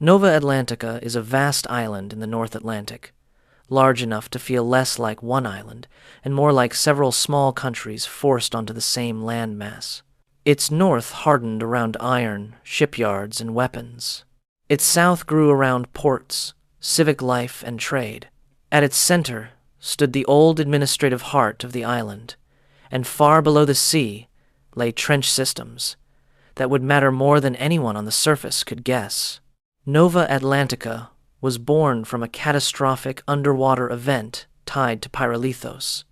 Nova Atlantica is a vast island in the North Atlantic, large enough to feel less like one island and more like several small countries forced onto the same landmass. Its north hardened around iron, shipyards, and weapons. Its south grew around ports, civic life, and trade. At its center stood the old administrative heart of the island, and far below the sea lay trench systems that would matter more than anyone on the surface could guess. Nova Atlantica was born from a catastrophic underwater event tied to Pyrolithos.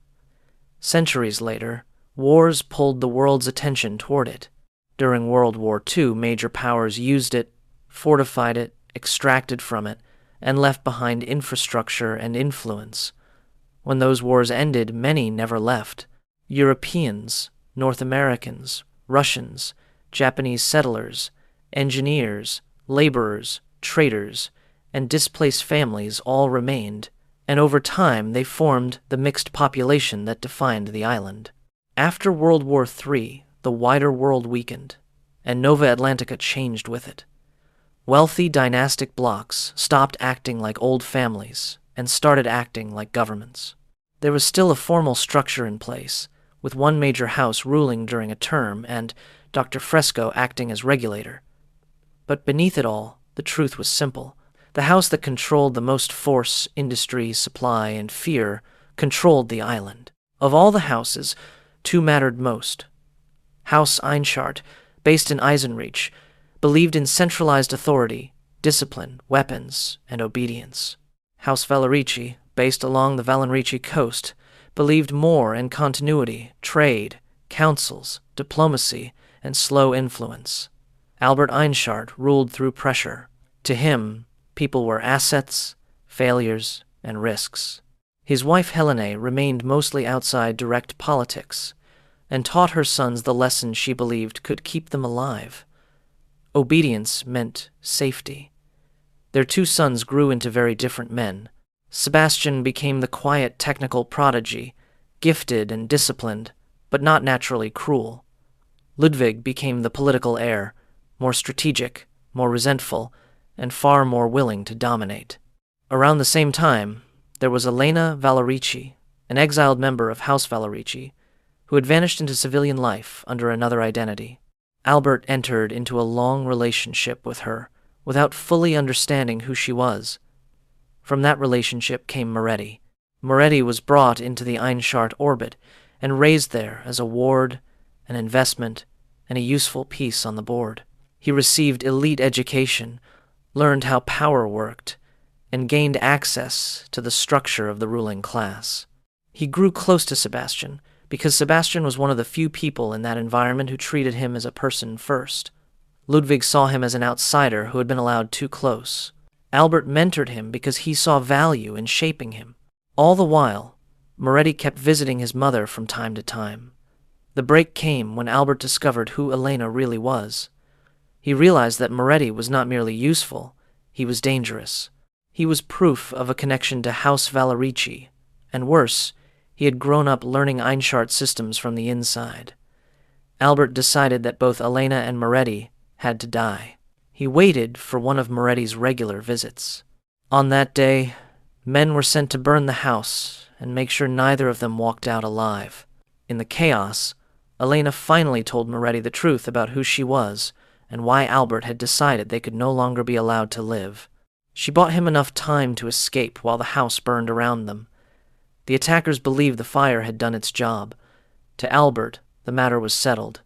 Centuries later, wars pulled the world's attention toward it. During World War II, major powers used it, fortified it, extracted from it, and left behind infrastructure and influence. When those wars ended, many never left. Europeans, North Americans, Russians, Japanese settlers, engineers, laborers, traders, and displaced families all remained, and over time they formed the mixed population that defined the island. After World War III, the wider world weakened, and Nova Atlantica changed with it. Wealthy dynastic blocks stopped acting like old families and started acting like governments. There was still a formal structure in place, with one major house ruling during a term and Dr. Fresco acting as regulator. But beneath it all, the truth was simple. The house that controlled the most force, industry, supply, and fear controlled the island. Of all the houses, two mattered most. House Einschart, based in Eisenreich, believed in centralized authority, discipline, weapons, and obedience. House Valerici, based along the Valerici coast, believed more in continuity, trade, councils, diplomacy, and slow influence. Albert Einschart ruled through pressure. To him, people were assets, failures, and risks. His wife Helene remained mostly outside direct politics, and taught her sons the lessons she believed could keep them alive. Obedience meant safety. Their two sons grew into very different men. Sebastian became the quiet technical prodigy, gifted and disciplined, but not naturally cruel. Ludwig became the political heir, more strategic, more resentful, and far more willing to dominate. Around the same time, there was Elena Valerici, an exiled member of House Valerici, who had vanished into civilian life under another identity. Albert entered into a long relationship with her, without fully understanding who she was. From that relationship came Moretti. Moretti was brought into the Einschart orbit and raised there as a ward, an investment, and a useful piece on the board. He received elite education, learned how power worked, and gained access to the structure of the ruling class. He grew close to Sebastian because Sebastian was one of the few people in that environment who treated him as a person first. Ludwig saw him as an outsider who had been allowed too close. Albert mentored him because he saw value in shaping him. All the while, Moretti kept visiting his mother from time to time. The break came when Albert discovered who Elena really was. He realized that Moretti was not merely useful, he was dangerous. He was proof of a connection to House Valerici, and worse, he had grown up learning Einschart systems from the inside. Albert decided that both Elena and Moretti had to die. He waited for one of Moretti's regular visits. On that day, men were sent to burn the house and make sure neither of them walked out alive. In the chaos, Elena finally told Moretti the truth about who she was and why Albert had decided they could no longer be allowed to live. She bought him enough time to escape while the house burned around them. The attackers believed the fire had done its job. To Albert, the matter was settled.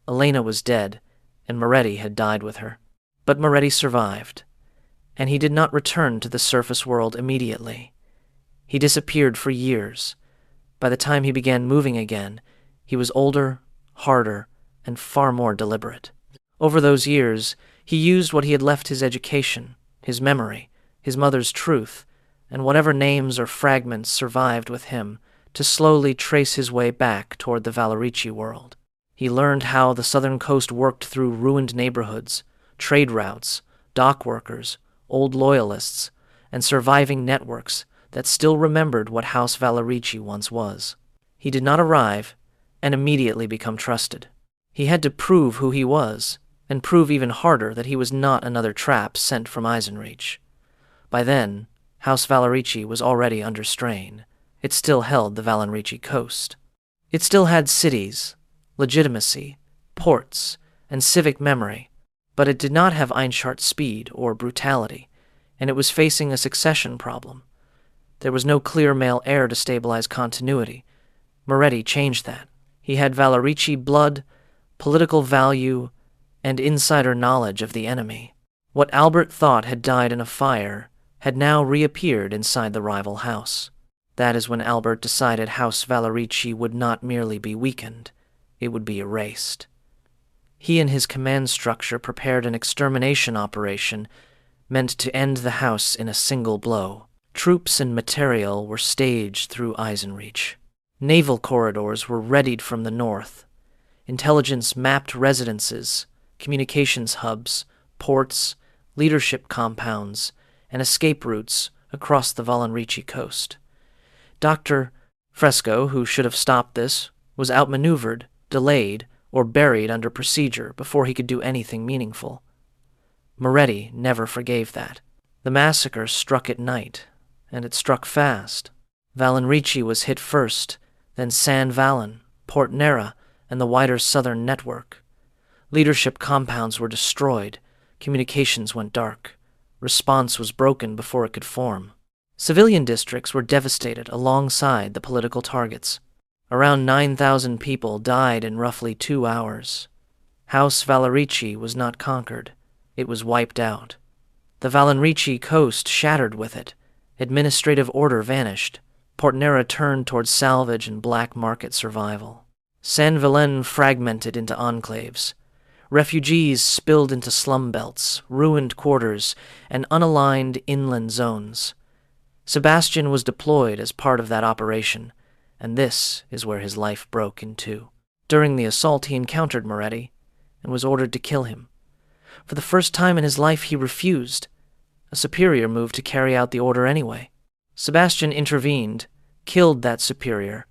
Elena was dead, and Moretti had died with her. But Moretti survived, and he did not return to the surface world immediately. He disappeared for years. By the time he began moving again, he was older, harder, and far more deliberate. Over those years, he used what he had left: his education, his memory, his mother's truth, and whatever names or fragments survived with him to slowly trace his way back toward the Valerici world. He learned how the southern coast worked through ruined neighborhoods, trade routes, dock workers, old loyalists, and surviving networks that still remembered what House Valerici once was. He did not arrive and immediately become trusted. He had to prove who he was and prove even harder that he was not another trap sent from Eisenreich. By then, House Valerici was already under strain. It still held the Valerici coast. It still had cities, legitimacy, ports, and civic memory, but it did not have Einschart's speed or brutality, and it was facing a succession problem. There was no clear male heir to stabilize continuity. Moretti changed that. He had Valerici blood, political value, and insider knowledge of the enemy. What Albert thought had died in a fire had now reappeared inside the rival house. That is when Albert decided House Valerici would not merely be weakened, it would be erased. He and his command structure prepared an extermination operation meant to end the house in a single blow. Troops and material were staged through Eisenreich. Naval corridors were readied from the north. Intelligence mapped residences, communications hubs, ports, leadership compounds, and escape routes across the Valerici coast. Dr. Fresco, who should have stopped this, was outmaneuvered, delayed, or buried under procedure before he could do anything meaningful. Moretti never forgave that. The massacre struck at night, and it struck fast. Valerici was hit first, then San Valen, Port Nera, and the wider southern network. Leadership compounds were destroyed, communications went dark. Response was broken before it could form. Civilian districts were devastated alongside the political targets. Around 9,000 people died in roughly 2 hours. House Valerici was not conquered. It was wiped out. The Valerici coast shattered with it. Administrative order vanished. Port Nera turned towards salvage and black market survival. San Valen fragmented into enclaves. Refugees spilled into slum belts, ruined quarters, and unaligned inland zones. Sebastian was deployed as part of that operation, and this is where his life broke in two. During the assault, he encountered Moretti and was ordered to kill him. For the first time in his life, he refused. A superior moved to carry out the order anyway. Sebastian intervened, killed that superior,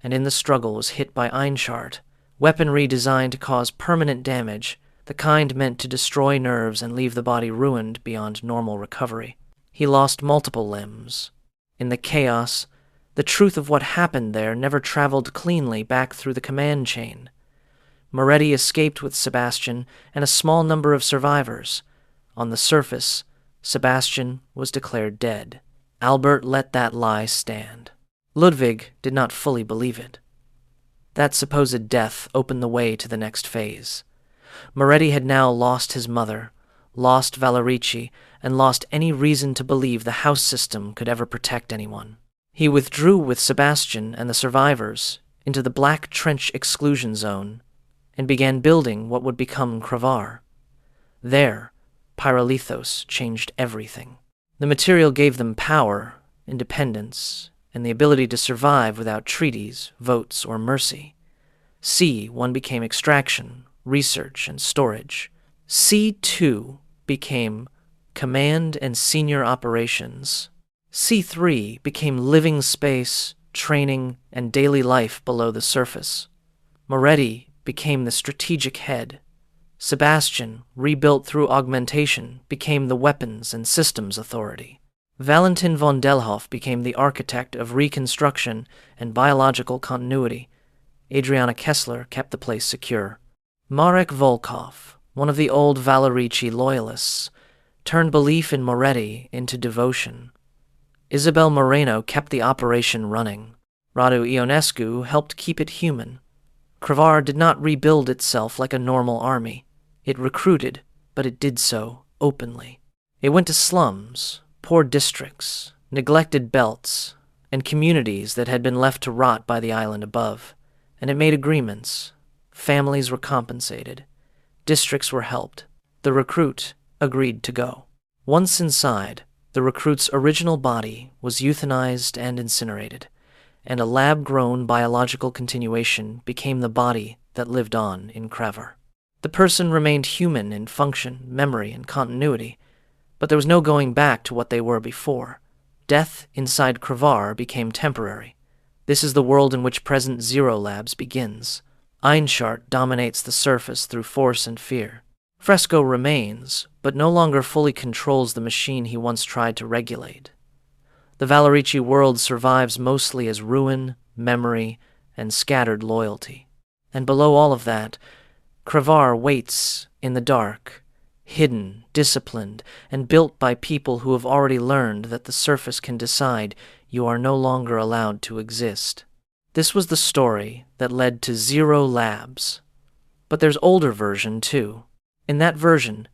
and in the struggle was hit by Einschart, weaponry designed to cause permanent damage, the kind meant to destroy nerves and leave the body ruined beyond normal recovery. He lost multiple limbs. In the chaos, the truth of what happened there never traveled cleanly back through the command chain. Moretti escaped with Sebastian and a small number of survivors. On the surface, Sebastian was declared dead. Albert let that lie stand. Ludwig did not fully believe it. That supposed death opened the way to the next phase. Moretti had now lost his mother, lost Valerici, and lost any reason to believe the house system could ever protect anyone. He withdrew with Sebastian and the survivors into the Black Trench exclusion zone and began building what would become Kravar. There, Pyrolithos changed everything. The material gave them power, independence, and the ability to survive without treaties, votes, or mercy. C1 became extraction, research, and storage. C2 became command and senior operations. C3 became living space, training, and daily life below the surface. Moretti became the strategic head. Sebastian, rebuilt through augmentation, became the weapons and systems authority. Valentin von Delhoff became the architect of reconstruction and biological continuity. Adriana Kessler kept the place secure. Marek Volkov, one of the old Valerici loyalists, turned belief in Moretti into devotion. Isabel Moreno kept the operation running. Radu Ionescu helped keep it human. Kravar did not rebuild itself like a normal army. It recruited, but it did so openly. It went to slums, poor districts, neglected belts, and communities that had been left to rot by the island above, and it made agreements. Families were compensated. Districts were helped. The recruit agreed to go. Once inside, the recruit's original body was euthanized and incinerated, and a lab-grown biological continuation became the body that lived on in Kravar. The person remained human in function, memory, and continuity, but there was no going back to what they were before. Death inside Kravar became temporary. This is the world in which present Zero Labs begins. Einschart dominates the surface through force and fear. Fresco remains, but no longer fully controls the machine he once tried to regulate. The Valerici world survives mostly as ruin, memory, and scattered loyalty. And below all of that, Crevar waits in the dark, hidden, disciplined, and built by people who have already learned that the surface can decide you are no longer allowed to exist. This was the story that led to Zero Labs. But there's older version, too. In that version,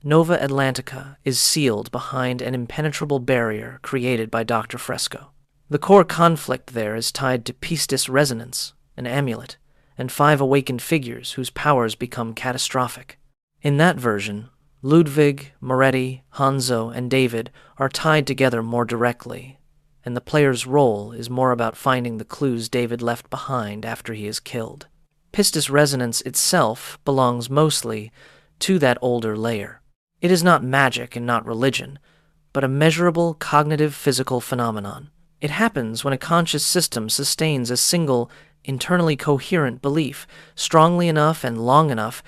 Nova Atlantica is sealed behind an impenetrable barrier created by Dr. Fresco. The core conflict there is tied to Pistis Resonance, an amulet, and 5 awakened figures whose powers become catastrophic. In that version, Ludwig, Moretti, Hanzo, and David are tied together more directly, and the player's role is more about finding the clues David left behind after he is killed. Pistis Resonance itself belongs mostly to that older layer. It is not magic and not religion, but a measurable cognitive physical phenomenon. It happens when a conscious system sustains a single, internally coherent belief, strongly enough and long enough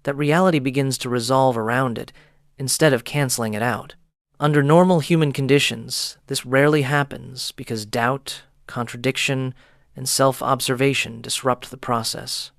that reality begins to resolve around it, instead of canceling it out. Under normal human conditions, this rarely happens because doubt, contradiction, and self-observation disrupt the process.